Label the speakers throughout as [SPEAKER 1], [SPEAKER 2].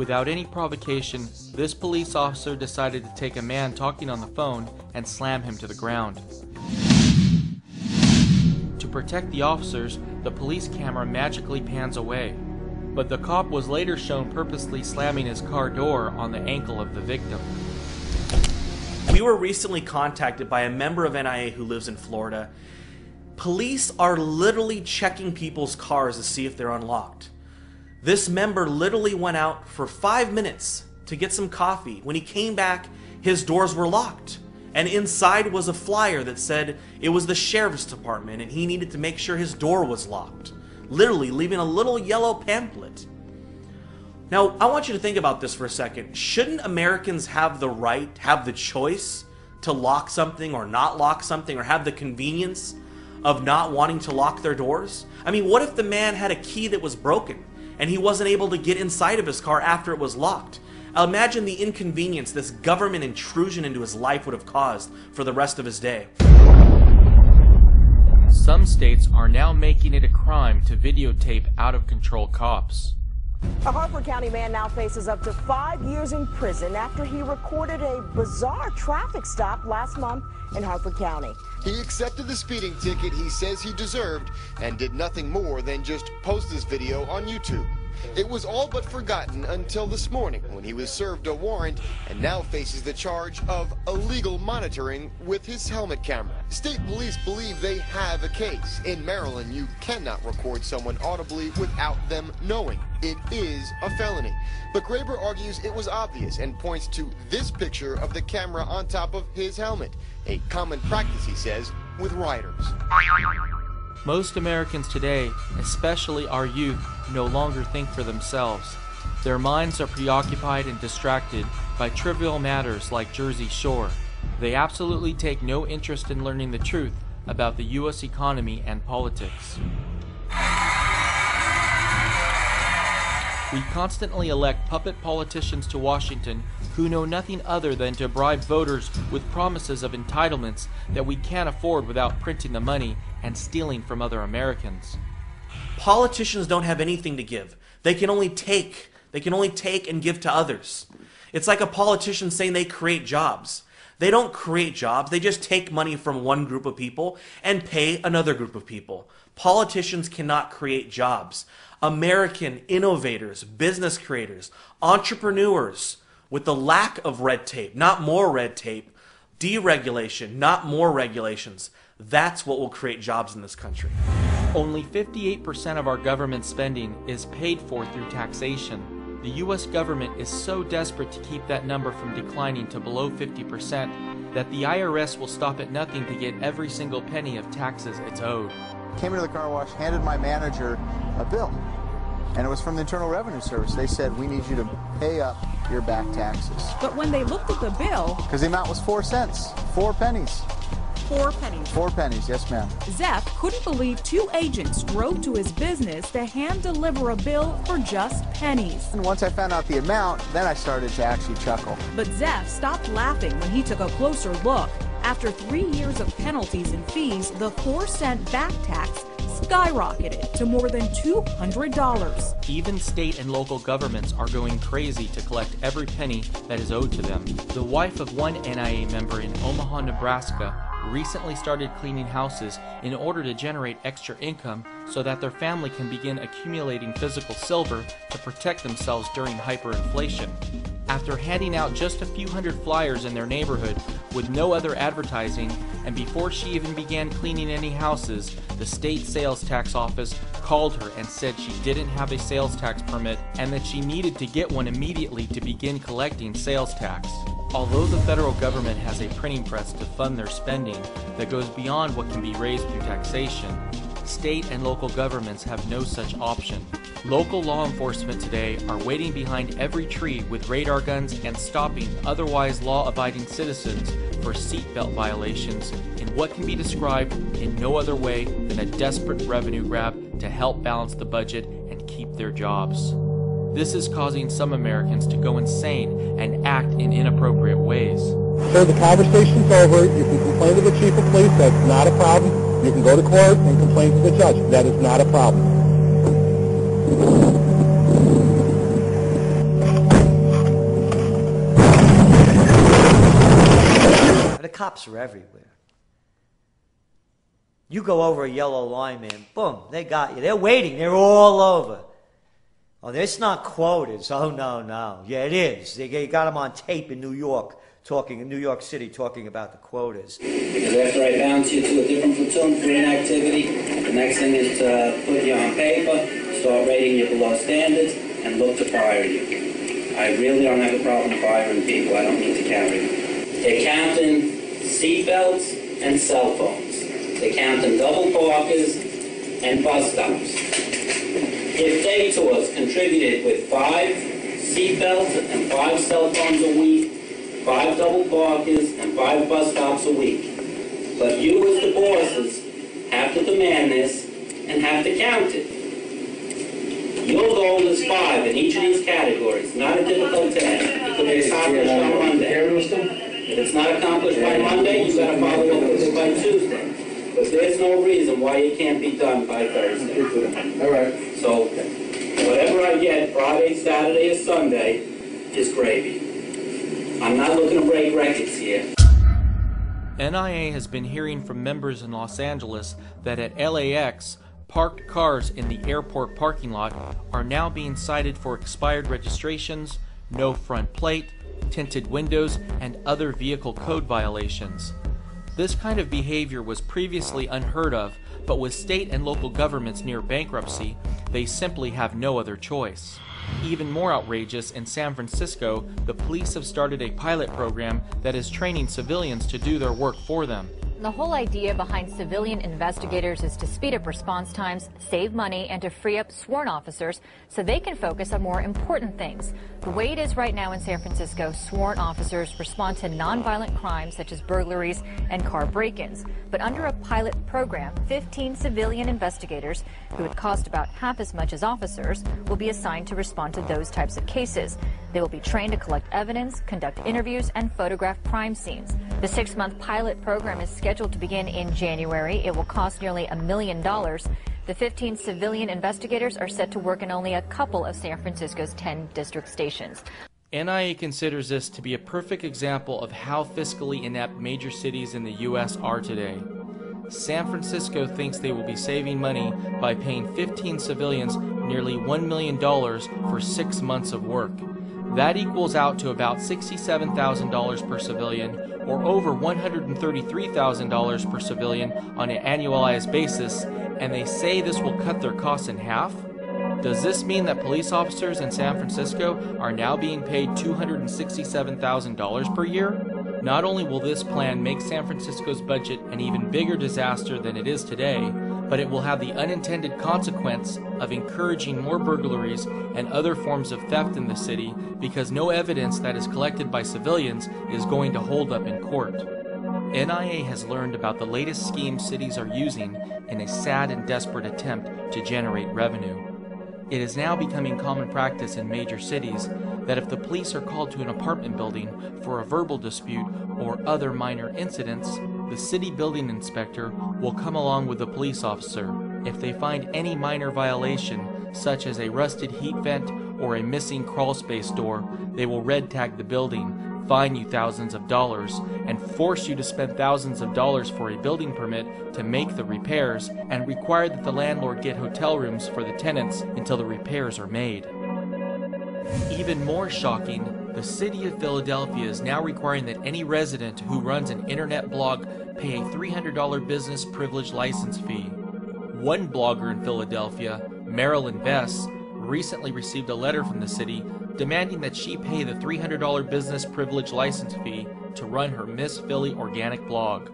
[SPEAKER 1] Without any provocation, this police officer decided to take a man talking on the phone and slam him to the ground. To protect the officers, the police camera magically pans away, but the cop was later shown purposely slamming his car door on the ankle of the victim.
[SPEAKER 2] We were recently contacted by a member of NIA who lives in Florida. Police are literally checking people's cars to see if they're unlocked. This member literally went out for 5 minutes to get some coffee. When he came back, his doors were locked. And inside was a flyer that said it was the sheriff's department and he needed to make sure his door was locked. Literally leaving a little yellow pamphlet. Now, I want you to think about this for a second. Shouldn't Americans have the right, have the choice to lock something or not lock something, or have the convenience of not wanting to lock their doors? I mean, what if the man had a key that was broken and he wasn't able to get inside of his car after it was locked? Imagine the inconvenience this government intrusion into his life would have caused for the rest of his day.
[SPEAKER 1] Some states are now making it a crime to videotape out-of-control cops.
[SPEAKER 3] A Harford County man now faces up to 5 years in prison after he recorded a bizarre traffic stop last month in Harford County.
[SPEAKER 4] He accepted the speeding ticket he says he deserved and did nothing more than just post this video on YouTube. It was all but forgotten until this morning when he was served a warrant and now faces the charge of illegal monitoring with his helmet camera. State police believe they have a case. In Maryland, you cannot record someone audibly without them knowing. It is a felony. But Graber argues it was obvious and points to this picture of the camera on top of his helmet, a common practice, he says, with riders.
[SPEAKER 1] Most Americans today, especially our youth, no longer think for themselves. Their minds are preoccupied and distracted by trivial matters like Jersey Shore. They absolutely take no interest in learning the truth about the U.S. economy and politics. We constantly elect puppet politicians to Washington who know nothing other than to bribe voters with promises of entitlements that we can't afford without printing the money and stealing from other Americans.
[SPEAKER 2] Politicians don't have anything to give. They can only take. They can only take and give to others. It's like a politician saying they create jobs. They don't create jobs. They just take money from one group of people and pay another group of people. Politicians cannot create jobs. American innovators, business creators, entrepreneurs, with the lack of red tape, not more red tape, deregulation, not more regulations, that's what will create jobs in this country.
[SPEAKER 1] Only 58% of our government spending is paid for through taxation. The U.S. government is so desperate to keep that number from declining to below 50% that the IRS will stop at nothing to get every single penny of taxes it's owed.
[SPEAKER 5] Came into the car wash, handed my manager a bill, and it was from the Internal Revenue Service. They said, we need you to pay up your back taxes.
[SPEAKER 6] But when they looked at the bill...
[SPEAKER 5] Because the amount was 4 cents, 4 pennies.
[SPEAKER 6] 4 pennies.
[SPEAKER 5] 4 pennies, yes ma'am.
[SPEAKER 6] Zeph couldn't believe 2 agents drove to his business to hand deliver a bill for just pennies.
[SPEAKER 5] And once I found out the amount, then I started to actually chuckle.
[SPEAKER 6] But Zeph stopped laughing when he took a closer look. After 3 years of penalties and fees, the 4-cent back tax skyrocketed to more than $200.
[SPEAKER 1] Even state and local governments are going crazy to collect every penny that is owed to them. The wife of one NIA member in Omaha, Nebraska, recently started cleaning houses in order to generate extra income so that their family can begin accumulating physical silver to protect themselves during hyperinflation. After handing out just a few hundred flyers in their neighborhood with no other advertising, and before she even began cleaning any houses, the state sales tax office called her and said she didn't have a sales tax permit and that she needed to get one immediately to begin collecting sales tax. Although the federal government has a printing press to fund their spending that goes beyond what can be raised through taxation, state and local governments have no such option. Local law enforcement today are waiting behind every tree with radar guns and stopping otherwise law-abiding citizens for seatbelt violations in what can be described in no other way than a desperate revenue grab to help balance the budget and keep their jobs. This is causing some Americans to go insane and act in inappropriate ways.
[SPEAKER 7] Sir, the conversation's over. You can complain to the chief of police. That's not a problem. You can go to court and complain to the judge. That is not a problem.
[SPEAKER 8] cops are everywhere. You go over a yellow line, man, boom, they got you. They're waiting. They're all over. Oh, it's not quotas. Oh, no. Yeah, it is. They got them on tape in New York City, talking about the quotas.
[SPEAKER 9] Because after I bounce you to a different platoon for inactivity, the next thing is to put you on paper, start rating you below standards, and look to fire you. I really don't have a problem firing people. I don't need to carry them. They're counting seatbelts and cell phones. They're counting double parkers and bus stops. If they to us contributed with 5 seatbelts and 5 cell phones a week, 5 double parkers and 5 bus stops a week. But you as the bosses have to demand this and have to count it. Your goal is 5 in each of these categories. Not a difficult task. It could be accomplished on Monday. If it's not accomplished by Monday, you've got to follow up with it by Tuesday. But there's no reason why it can't be done by Thursday.
[SPEAKER 7] All right.
[SPEAKER 9] So whatever I get Friday, Saturday, or Sunday is gravy. I'm not looking to break records here.
[SPEAKER 1] NIA has been hearing from members in Los Angeles that at LAX, parked cars in the airport parking lot are now being cited for expired registrations, no front plate, tinted windows, and other vehicle code violations. This kind of behavior was previously unheard of, but with state and local governments near bankruptcy, they simply have no other choice. Even more outrageous, in San Francisco, the police have started a pilot program that is training civilians to do their work for them.
[SPEAKER 10] The whole idea behind civilian investigators is to speed up response times, save money, and to free up sworn officers so they can focus on more important things. The way it is right now in San Francisco, sworn officers respond to nonviolent crimes such as burglaries and car break-ins. But under a pilot program, 15 civilian investigators, who would cost about half as much as officers, will be assigned to respond to those types of cases. They will be trained to collect evidence, conduct interviews, and photograph crime scenes. The 6-month pilot program is scheduled to begin in January. It will cost nearly $1 million. The 15 civilian investigators are set to work in only a couple of San Francisco's 10 district stations.
[SPEAKER 1] NIA considers this to be a perfect example of how fiscally inept major cities in the U.S. are today. San Francisco thinks they will be saving money by paying 15 civilians nearly $1 million for 6 months of work. That equals out to about $67,000 per civilian, or over $133,000 per civilian on an annualized basis, and they say this will cut their costs in half? Does this mean that police officers in San Francisco are now being paid $267,000 per year? Not only will this plan make San Francisco's budget an even bigger disaster than it is today, but it will have the unintended consequence of encouraging more burglaries and other forms of theft in the city because no evidence that is collected by civilians is going to hold up in court. NIA has learned about the latest schemes cities are using in a sad and desperate attempt to generate revenue. It is now becoming common practice in major cities that if the police are called to an apartment building for a verbal dispute or other minor incidents, the city building inspector will come along with the police officer. If they find any minor violation, such as a rusted heat vent or a missing crawl space door, they will red tag the building, fine you thousands of dollars, and force you to spend thousands of dollars for a building permit to make the repairs, and require that the landlord get hotel rooms for the tenants until the repairs are made. Even more shocking, the city of Philadelphia is now requiring that any resident who runs an internet blog pay a $300 business privilege license fee. One blogger in Philadelphia, Marilyn Bess, recently received a letter from the city demanding that she pay the $300 business privilege license fee to run her Miss Philly organic blog.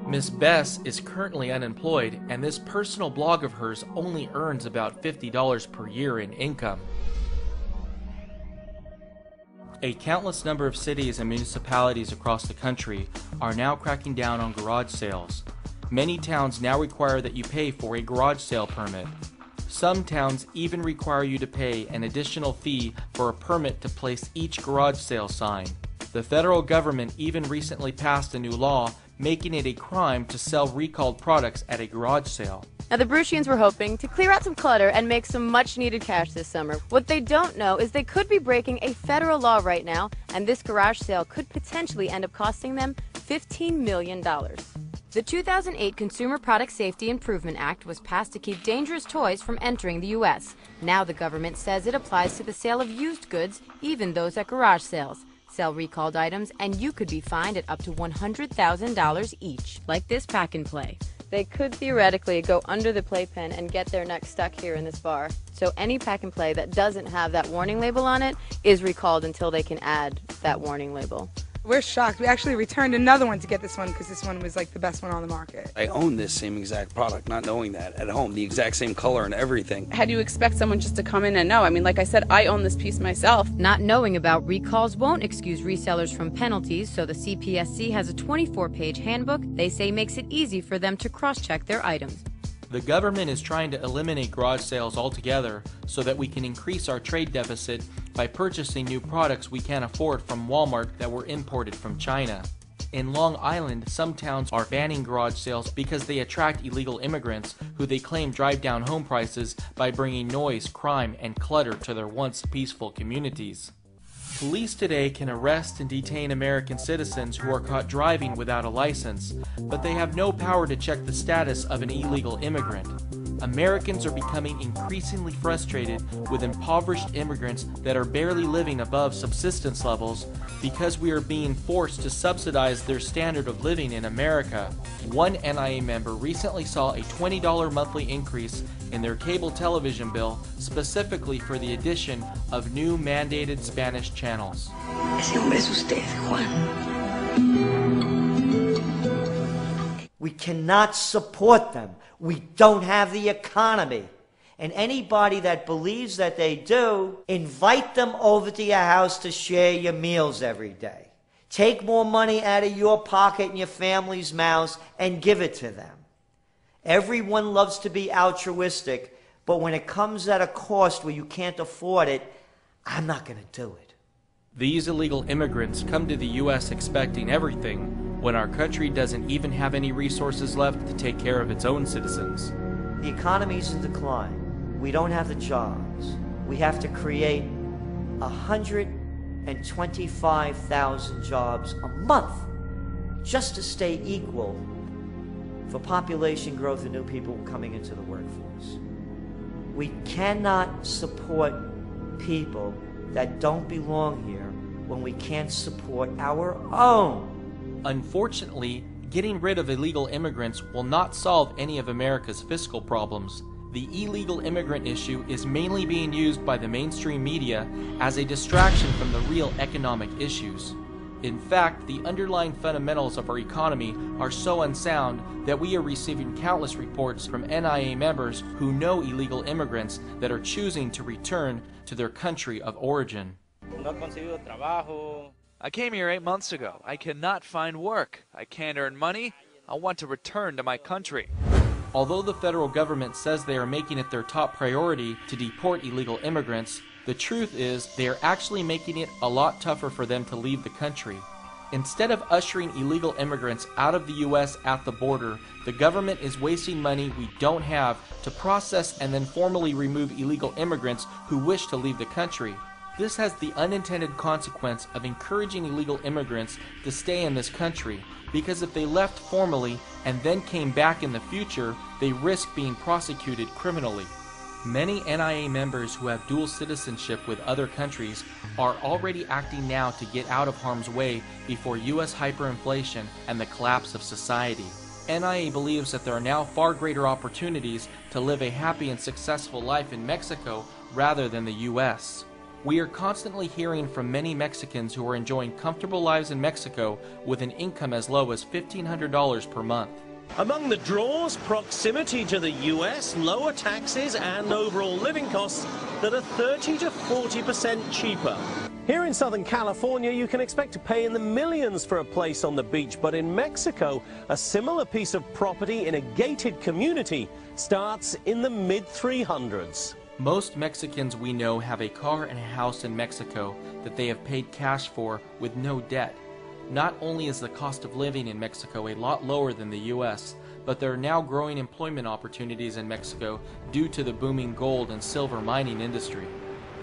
[SPEAKER 1] Miss Bess is currently unemployed, and this personal blog of hers only earns about $50 per year in income. A countless number of cities and municipalities across the country are now cracking down on garage sales. Many towns now require that you pay for a garage sale permit. Some towns even require you to pay an additional fee for a permit to place each garage sale sign. The federal government even recently passed a new law making it a crime to sell recalled products at a garage sale.
[SPEAKER 11] Now, the Bruschians were hoping to clear out some clutter and make some much-needed cash this summer. What they don't know is they could be breaking a federal law right now, and this garage sale could potentially end up costing them $15 million. The 2008 Consumer Product Safety Improvement Act was passed to keep dangerous toys from entering the U.S. Now the government says it applies to the sale of used goods, even those at garage sales. Sell recalled items and you could be fined at up to $100,000 each, like this pack and play. They could theoretically go under the playpen and get their neck stuck here in this bar. So any pack and play that doesn't have that warning label on it is recalled until they can add that warning label.
[SPEAKER 12] We're shocked. We actually returned another one to get this one because this one was like the best one on the market.
[SPEAKER 13] I own this same exact product, not knowing that at home, the exact same color and everything.
[SPEAKER 14] How do you expect someone just to come in and know? I mean, like I said, I own this piece myself.
[SPEAKER 11] Not knowing about recalls won't excuse resellers from penalties, so the CPSC has a 24-page handbook they say makes it easy for them to cross-check their items.
[SPEAKER 1] The government is trying to eliminate garage sales altogether so that we can increase our trade deficit by purchasing new products we can't afford from Walmart that were imported from China. In Long Island, some towns are banning garage sales because they attract illegal immigrants who they claim drive down home prices by bringing noise, crime, and clutter to their once peaceful communities. Police today can arrest and detain American citizens who are caught driving without a license, but they have no power to check the status of an illegal immigrant. Americans are becoming increasingly frustrated with impoverished immigrants that are barely living above subsistence levels because we are being forced to subsidize their standard of living in America. One NIA member recently saw a $20 monthly increase in their cable television bill specifically for the addition of new mandated Spanish channels.
[SPEAKER 15] Ese hombre es usted, Juan.
[SPEAKER 8] We cannot support them. We don't have the economy. And anybody that believes that they do, invite them over to your house to share your meals every day. Take more money out of your pocket and your family's mouths and give it to them. Everyone loves to be altruistic, but when it comes at a cost where you can't afford it, I'm not going to do it.
[SPEAKER 1] These illegal immigrants come to the U.S. expecting everything, when our country doesn't even have any resources left to take care of its own citizens.
[SPEAKER 8] The economy's in decline. We don't have the jobs. We have to create 125,000 jobs a month just to stay equal for population growth and new people coming into the workforce. We cannot support people that don't belong here when we can't support our own.
[SPEAKER 1] Unfortunately, getting rid of illegal immigrants will not solve any of America's fiscal problems. The illegal immigrant issue is mainly being used by the mainstream media as a distraction from the real economic issues. In fact, the underlying fundamentals of our economy are so unsound that we are receiving countless reports from NIA members who know illegal immigrants that are choosing to return to their country of origin.
[SPEAKER 16] I came here 8 months ago. I cannot find work. I can't earn money. I want to return to my country.
[SPEAKER 1] Although the federal government says they are making it their top priority to deport illegal immigrants, the truth is they are actually making it a lot tougher for them to leave the country. Instead of ushering illegal immigrants out of the U.S. at the border, the government is wasting money we don't have to process and then formally remove illegal immigrants who wish to leave the country. This has the unintended consequence of encouraging illegal immigrants to stay in this country, because if they left formally and then came back in the future, they risk being prosecuted criminally. Many NIA members who have dual citizenship with other countries are already acting now to get out of harm's way before U.S. hyperinflation and the collapse of society. NIA believes that there are now far greater opportunities to live a happy and successful life in Mexico rather than the U.S. We are constantly hearing from many Mexicans who are enjoying comfortable lives in Mexico with an income as low as $1,500 per month.
[SPEAKER 17] Among the draws, proximity to the US, lower taxes and overall living costs that are 30 to 40% cheaper. Here in Southern California, you can expect to pay in the millions for a place on the beach, but in Mexico, a similar piece of property in a gated community starts in the mid-300s.
[SPEAKER 1] Most Mexicans we know have a car and a house in Mexico that they have paid cash for with no debt. Not only is the cost of living in Mexico a lot lower than the U.S., but there are now growing employment opportunities in Mexico due to the booming gold and silver mining industry.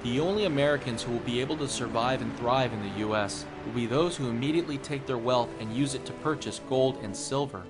[SPEAKER 1] The only Americans who will be able to survive and thrive in the U.S. will be those who immediately take their wealth and use it to purchase gold and silver.